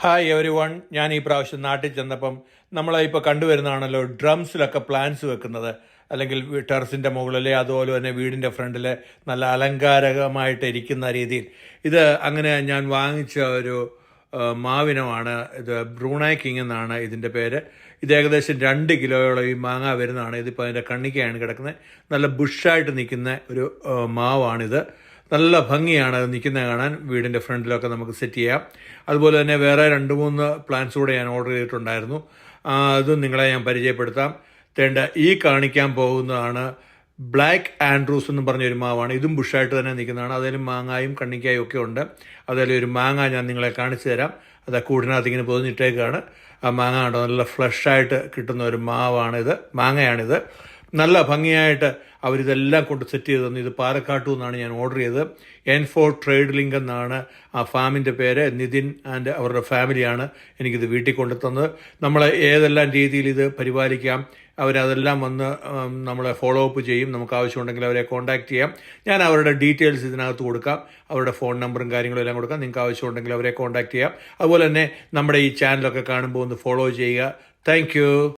Hi every one. ഞാൻ ഈ പ്രാവശ്യം നാട്ടിൽ ചെന്നപ്പം ഇപ്പോൾ കണ്ടുവരുന്നതാണല്ലോ ഡ്രംസിലൊക്കെ പ്ലാന്റ്സ് വെക്കുന്നത്, അല്ലെങ്കിൽ ടെറസിൻ്റെ മുകളിൽ, അതുപോലെ തന്നെ വീടിൻ്റെ ഫ്രണ്ടിൽ നല്ല അലങ്കാരകമായിട്ട് ഇരിക്കുന്ന രീതിയിൽ. ഇത് അങ്ങനെ ഞാൻ വാങ്ങിച്ച ഒരു മാവിനമാണ്. ഇത് ബ്രൂണൈ കിങ് എന്നാണ് ഇതിൻ്റെ പേര്. ഇത് ഏകദേശം 2 കിലോയോളം ഈ മാങ്ങ വരുന്നതാണ്. ഇതിപ്പോൾ അതിൻ്റെ കണ്ണിക്കയാണ് കിടക്കുന്നത്. നല്ല ബുഷായിട്ട് നിൽക്കുന്ന ഒരു മാവാണിത്. നല്ല ഭംഗിയാണ് അത് നിൽക്കുന്നത് കാണാൻ. വീടിൻ്റെ ഫ്രണ്ടിലൊക്കെ നമുക്ക് സെറ്റ് ചെയ്യാം. അതുപോലെ തന്നെ വേറെ 2-3 പ്ലാന്റ്സ് കൂടെ ഞാൻ ഓർഡർ ചെയ്തിട്ടുണ്ടായിരുന്നു. അതും നിങ്ങളെ ഞാൻ പരിചയപ്പെടുത്താം. ഈ കാണിക്കാൻ പോകുന്നതാണ് ബ്ലാക്ക് ആൻഡ്രൂസ് എന്ന് പറഞ്ഞൊരു മാവാണ്. ഇതും ബുഷായിട്ട് തന്നെ നിൽക്കുന്നതാണ്. അതിലും മാങ്ങായും കണ്ണിക്കായും ഒക്കെ ഉണ്ട്. അതിൽ ഒരു മാങ്ങ ഞാൻ നിങ്ങളെ കാണിച്ചു തരാം. അത് കൂടിനകത്ത് ഇങ്ങനെ പൊതിഞ്ഞിട്ടേക്കാണ്. ആ മാങ്ങ കണ്ടോ, നല്ല ഫ്ലഷായിട്ട് കിട്ടുന്ന ഒരു മാങ്ങയാണിത്. നല്ല ഭംഗിയായിട്ട് അവരിതെല്ലാം കൊണ്ട് സെറ്റ് ചെയ്ത് തന്നു. ഇത് പാലക്കാട്ടു നിന്നാണ് ഞാൻ ഓർഡർ ചെയ്തത്. N4 ട്രേഡ് ലിങ്ക് എന്നാണ് ആ ഫാമിൻ്റെ പേര്. നിതിൻ ആൻഡ് അവരുടെ ഫാമിലിയാണ് എനിക്കിത് വീട്ടിൽ കൊണ്ടു തന്നത്. നമ്മൾ ഏതെല്ലാം രീതിയിൽ ഇത് പരിപാലിക്കാം, അവരതെല്ലാം വന്ന് നമ്മളെ ഫോളോ അപ്പ് ചെയ്യും. നമുക്ക് ആവശ്യമുണ്ടെങ്കിൽ അവരെ കോൺടാക്ട് ചെയ്യാം. ഞാൻ അവരുടെ ഡീറ്റെയിൽസ് ഇതിനകത്ത് കൊടുക്കാം. അവരുടെ ഫോൺ നമ്പറും കാര്യങ്ങളും എല്ലാം കൊടുക്കാം. നിങ്ങൾക്ക് ആവശ്യമുണ്ടെങ്കിൽ അവരെ കോൺടാക്ട് ചെയ്യാം. അതുപോലെ തന്നെ നമ്മുടെ ഈ ചാനലൊക്കെ കാണുമ്പോൾ ഒന്ന് ഫോളോ ചെയ്യുക. താങ്ക്